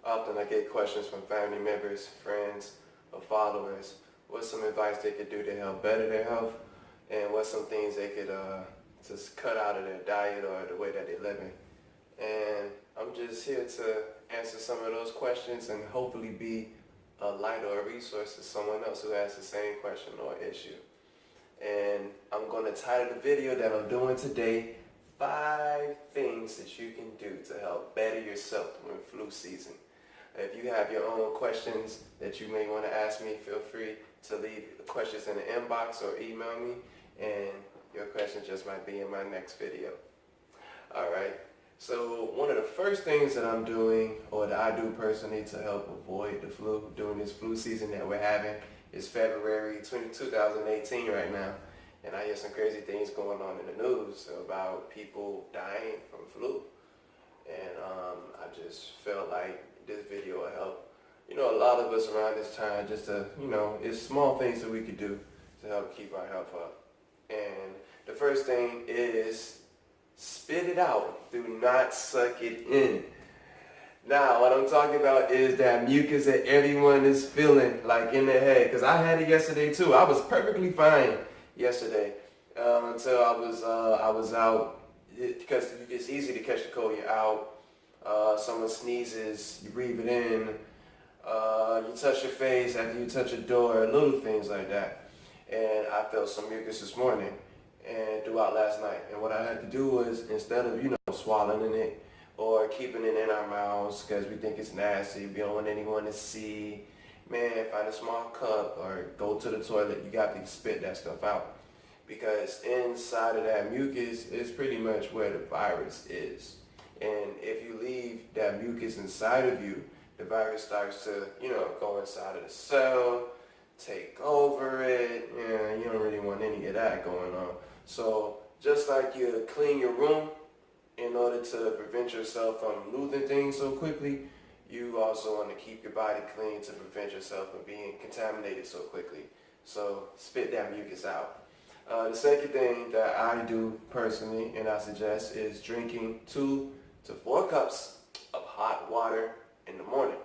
Often I get questions from family members, friends, or followers. What's some advice they could do to help better their health? And what's some things they could just cut out of their diet or the way that they're living? And I'm just here to answer some of those questions and hopefully be a light or a resource to someone else who has the same question or issue. And I'm going to title the video that I'm doing today, 5 things that you can do to help better yourself during flu season. If you have your own questions that you may want to ask me, feel free to leave questions in the inbox or email me, and your question just might be in my next video. Alright, so one of the first things that I'm doing, or that I do personally to help avoid the flu during this flu season that we're having, is February 2018 right now. And I hear some crazy things going on in the news about people dying from flu. And I just felt like this video will help, a lot of us around this time just to, it's small things that we could do to help keep our health up. And the first thing is spit it out. Do not suck it in. Now, what I'm talking about is that mucus that everyone is feeling like in their head. Because I had it yesterday too. I was perfectly fine yesterday until I was out. Because it's easy to catch the cold. You're out. Someone sneezes, you breathe it in. You touch your face after you touch a door. Little things like that. And I felt some mucus this morning and throughout last night. And what I had to do was, instead of swallowing it or keeping it in our mouths because we think it's nasty, we don't want anyone to see, man, find a small cup or go to the toilet. You got to spit that stuff out, because inside of that mucus is pretty much where the virus is. And if you leave that mucus inside of you, the virus starts to go inside of the cell, take over it. Yeah, you don't really want any of that going on. So just like you clean your room in order to prevent yourself from losing things so quickly, you also want to keep your body clean to prevent yourself from being contaminated so quickly. So spit that mucus out. The second thing that I do personally, and I suggest, is drinking 2 to 4 cups of hot water in the morning.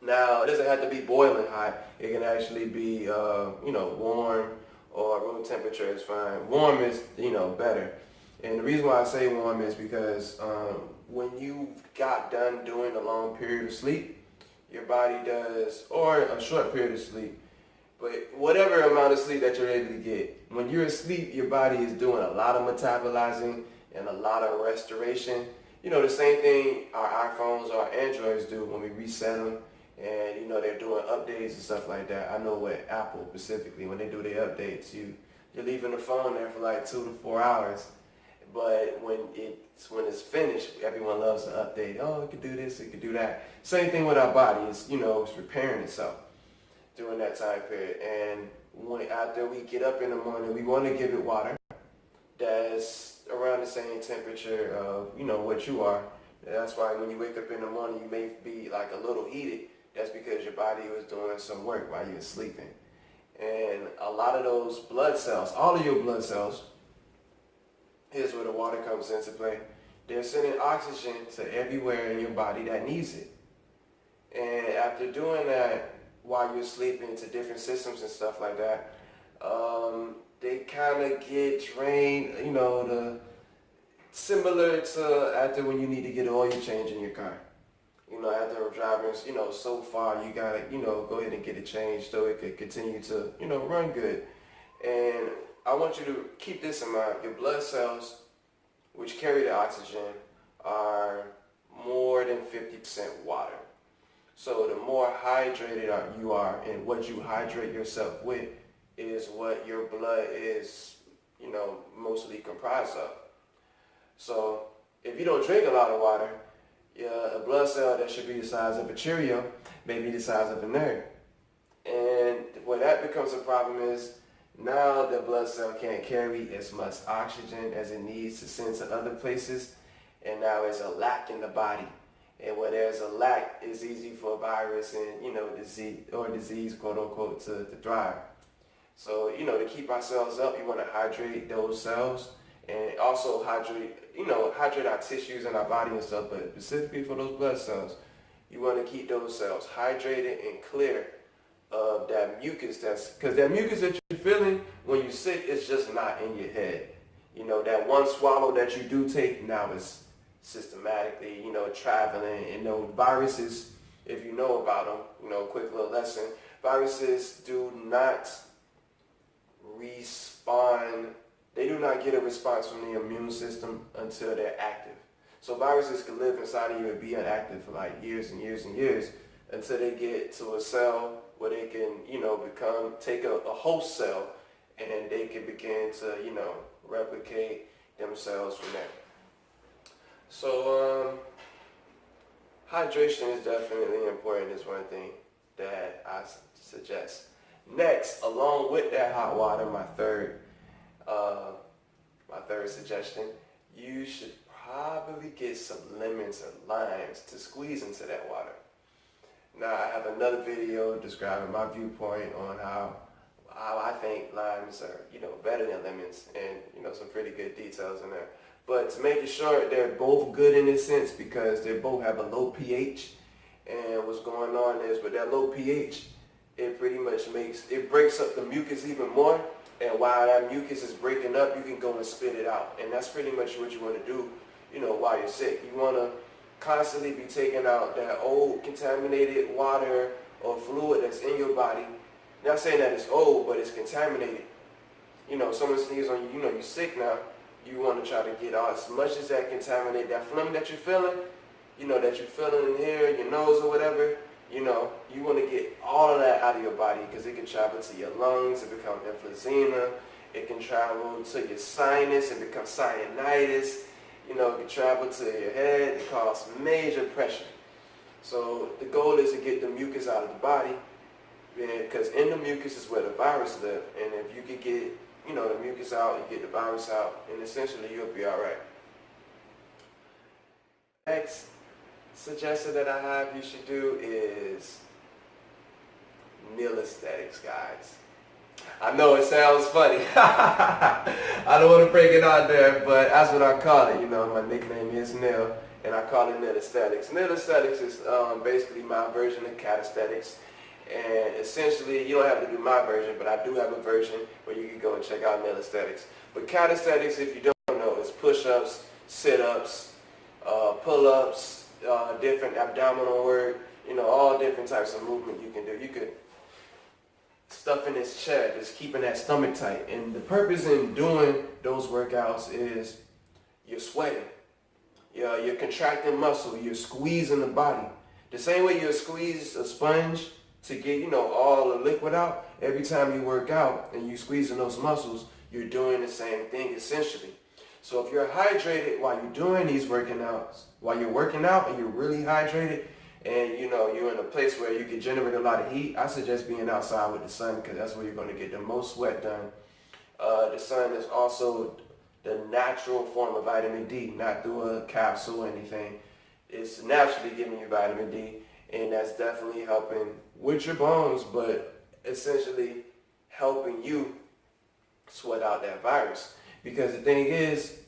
Now, it doesn't have to be boiling hot. It can actually be, warm, or room temperature is fine. Warm is, better. And the reason why I say warm is because when you got done doing a long period of sleep, your body does, or a short period of sleep, but whatever amount of sleep that you're able to get, when you're asleep, your body is doing a lot of metabolizing and a lot of restoration. The same thing our iPhones or our Androids do when we reset them, and they're doing updates and stuff like that. I know with Apple specifically, when they do their updates, you're leaving the phone there for like 2 to 4 hours. But when it's finished, everyone loves to update. Oh, it could do this, it could do that. Same thing with our body. It's repairing itself during that time period. And after we get up in the morning, we want to give it water that's around the same temperature of what you are. That's why when you wake up in the morning, you may be like a little heated. That's because your body was doing some work while you were sleeping. And a lot of those blood cells, all of your blood cells, here's where the water comes into play. They're sending oxygen to everywhere in your body that needs it. And after doing that while you're sleeping to different systems and stuff like that, they kind of get drained, similar to after when you need to get an oil change in your car. After driving, so far, you gotta, go ahead and get it changed so it could continue to, run good. And I want you to keep this in mind. Your blood cells, which carry the oxygen, are more than 50% water. So the more hydrated you are, and what you hydrate yourself with is what your blood is, mostly comprised of. So if you don't drink a lot of water, a blood cell that should be the size of a Cheerio may be the size of a nerve. And where that becomes a problem is, now the blood cell can't carry as much oxygen as it needs to send to other places, and now there's a lack in the body. And where there's a lack, it's easy for a virus and disease, quote unquote, to thrive. So to keep our cells up, you want to hydrate those cells, and also hydrate our tissues in our body and stuff. But specifically for those blood cells, You want to keep those cells hydrated and clear of that mucus because that mucus that you're feeling when you're sick is just not in your head. You know, that one swallow that you do take now is systematically, traveling. Viruses, if you know about them, quick little lesson, viruses do not respond. They do not get a response from the immune system until they're active. So viruses can live inside of you and be inactive for like years and years and years until they get to a cell where they can, take a host cell and they can begin to, replicate themselves from there. So hydration is definitely important is one thing that I suggest. Next, along with that hot water, my third suggestion, you should probably get some lemons or limes to squeeze into that water. Now, I have another video describing my viewpoint on how I think limes are, better than lemons, and, some pretty good details in there. But to make it short, they're both good in this sense because they both have a low pH. And what's going on is with that low pH, it pretty much breaks up the mucus even more. And while that mucus is breaking up, you can go and spit it out. And that's pretty much what you want to do, while you're sick. You want to constantly be taking out that old contaminated water or fluid that's in your body. Not saying that it's old, but it's contaminated. Someone sneezes on you, you're sick now. You want to try to get out as much as that contaminated, that phlegm that you're feeling, that you're feeling in here, your nose or whatever, you want to get all of that out of your body because it can travel to your lungs, it becomes emphysema, it can travel to your sinus, it becomes sinusitis, it can travel to your head, it causes major pressure. So the goal is to get the mucus out of the body because in the mucus is where the virus live, and if you could get the mucus out, you get the virus out, and essentially you'll be all right. Next suggestion that I have you should do is nail aesthetics, guys. I know it sounds funny. I don't want to break it out there, but that's what I call it. My nickname is Neil, and I call it nail aesthetics. Nail aesthetics is basically my version of cat aesthetics. And essentially, you don't have to do my version, but I do have a version where you can go and check out nail aesthetics. But cat aesthetics, if you don't know, is push-ups, sit-ups, pull-ups, different abdominal work, all different types of movement you can do. You could stuff in his chest, just keeping that stomach tight. And the purpose in doing those workouts is you're sweating. You're contracting muscle. You're squeezing the body. The same way you squeeze a sponge to get, all the liquid out, every time you work out and you squeezing those muscles, you're doing the same thing essentially. So if you're hydrated while you're doing these workouts, while you're working out and you're really hydrated and you're in a place where you can generate a lot of heat, I suggest being outside with the sun because that's where you're going to get the most sweat done. The sun is also the natural form of vitamin D, not through a capsule or anything. It's naturally giving you vitamin D, and that's definitely helping with your bones, but essentially helping you sweat out that virus. Because the thing is,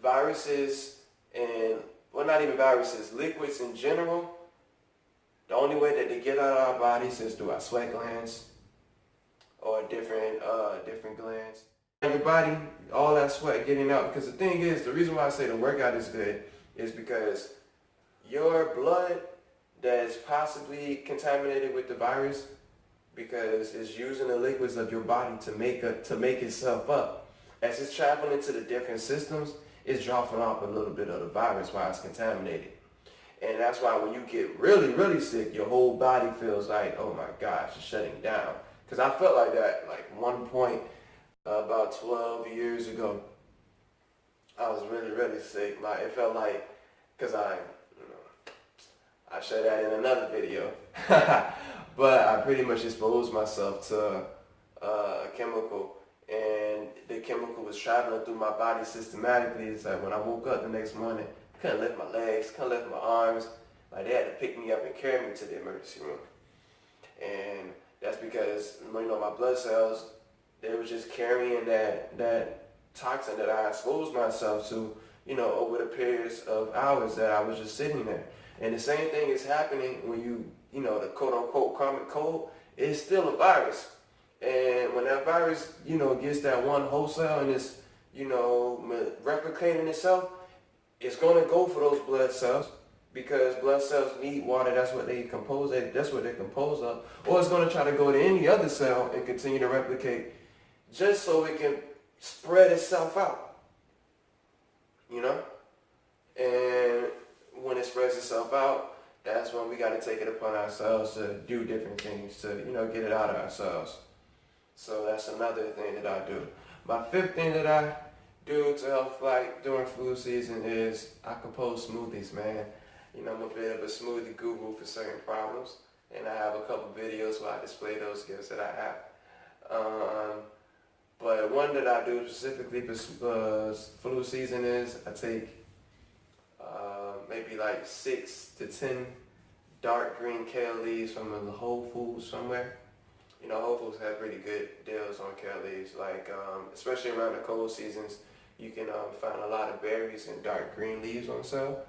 viruses and, well, not even viruses, liquids in general, the only way that they get out of our bodies is through our sweat glands or different glands. Your body, all that sweat getting out. Because the thing is, the reason why I say the workout is good is because your blood that is possibly contaminated with the virus, because it's using the liquids of your body to make itself up. As it's traveling to the different systems, it's dropping off a little bit of the virus while it's contaminated. And that's why when you get really, really sick, your whole body feels like, oh my gosh, it's shutting down. Because I felt like that, like one point about 12 years ago. I was really, really sick. It felt like, because I showed that in another video. But I pretty much exposed myself to a chemical, and the chemical was traveling through my body systematically. It's like when I woke up the next morning, I couldn't lift my legs, couldn't lift my arms. Like they had to pick me up and carry me to the emergency room. And that's because, my blood cells, they were just carrying that toxin that I exposed myself to over the periods of hours that I was just sitting there. And the same thing is happening when the quote unquote common cold is still a virus. And when that virus, gets that one host cell and it's, replicating itself, it's going to go for those blood cells because blood cells need water. That's what they're composed of. Or it's going to try to go to any other cell and continue to replicate just so it can spread itself out, And when it spreads itself out, that's when we got to take it upon ourselves to do different things to, get it out of ourselves. So that's another thing that I do. My fifth thing that I do to help fight during flu season is I compose smoothies, man. I'm a bit of a smoothie guru for certain problems, and I have a couple videos where I display those gifts that I have. But one that I do specifically for flu season is I take maybe like 6 to 10 dark green kale leaves from the Whole Foods somewhere. Whole Foods have pretty good deals on kale leaves, like especially around the cold seasons. You can find a lot of berries and dark green leaves on sale.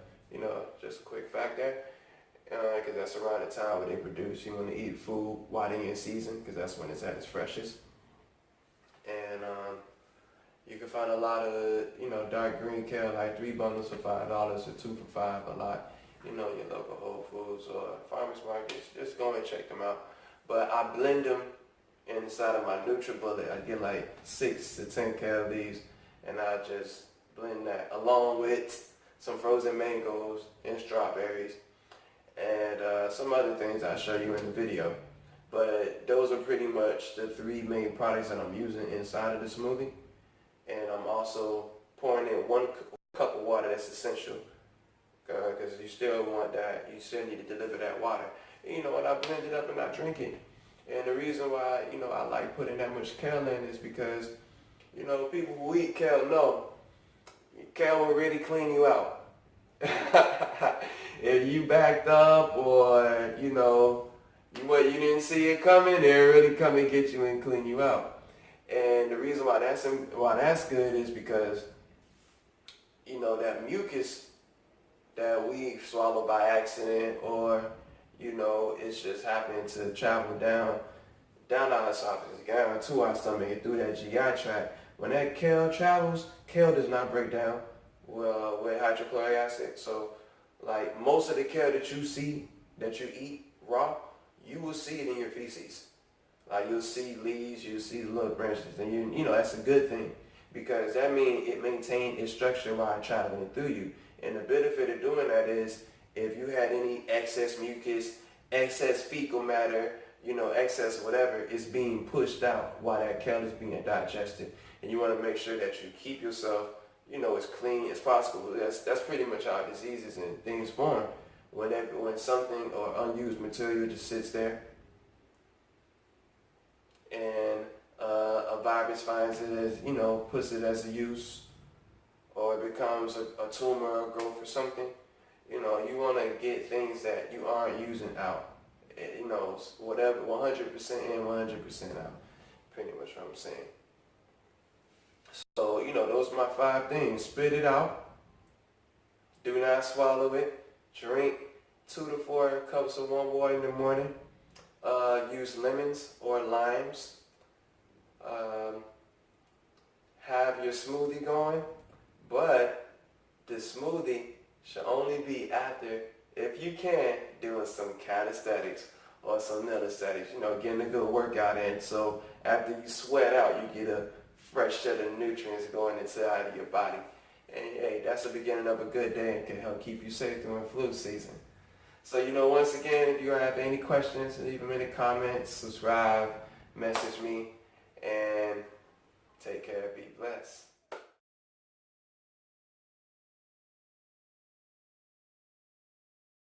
Just a quick fact there, because that's around the time when they produce. You want to eat food while they're in season, because that's when it's at its freshest. And you can find a lot of dark green kale, like 3 bundles for $5 or 2 for $5 a lot. Your local Whole Foods or farmers markets. Just go and check them out. But I blend them inside of my NutriBullet. I get like 6 to 10 kale leaves, and I just blend that along with some frozen mangoes and strawberries and some other things I'll show you in the video. But those are pretty much the 3 main products that I'm using inside of the smoothie. And I'm also pouring in 1 cup of water. That's essential because you still want that. You still need to deliver that water. And, when I blend it up and I drink it. And the reason why, I like putting that much kale in is because, people who eat kale know kale will really clean you out. If you backed up or, you didn't see it coming, they'll really come and get you and clean you out. And the reason why that's good is because, that mucus that we swallow by accident or, it's just happening to travel down our esophagus, down to our stomach and through that GI tract. When that kale travels, kale does not break down with hydrochloric acid. So, like most of the kale that you eat raw, you will see it in your feces. Like you'll see leaves, you'll see little branches, and that's a good thing because that means it maintains its structure while traveling through you. And the benefit of doing that is if you had any excess mucus, excess fecal matter, excess whatever is being pushed out while that kale is being digested. And you want to make sure that you keep yourself, as clean as possible. That's pretty much how diseases and things form. When something or unused material just sits there and a virus finds it as, puts it as a use or it becomes a tumor or growth or something, you want to get things that you aren't using out. Whatever, 100% in, 100% out. Pretty much what I'm saying. So, those are my 5 things. Spit it out. Do not swallow it. Drink 2 to 4 cups of warm water in the morning. Use lemons or limes. Have your smoothie going. But the smoothie should only be after, if you can, doing some calisthenics or some calisthenics, getting a good workout in. So after you sweat out, you get a fresh set of nutrients going inside of your body. And hey, that's the beginning of a good day and can help keep you safe during flu season. So, once again, if you have any questions, leave them in the comments, subscribe, message me, and take care, be blessed.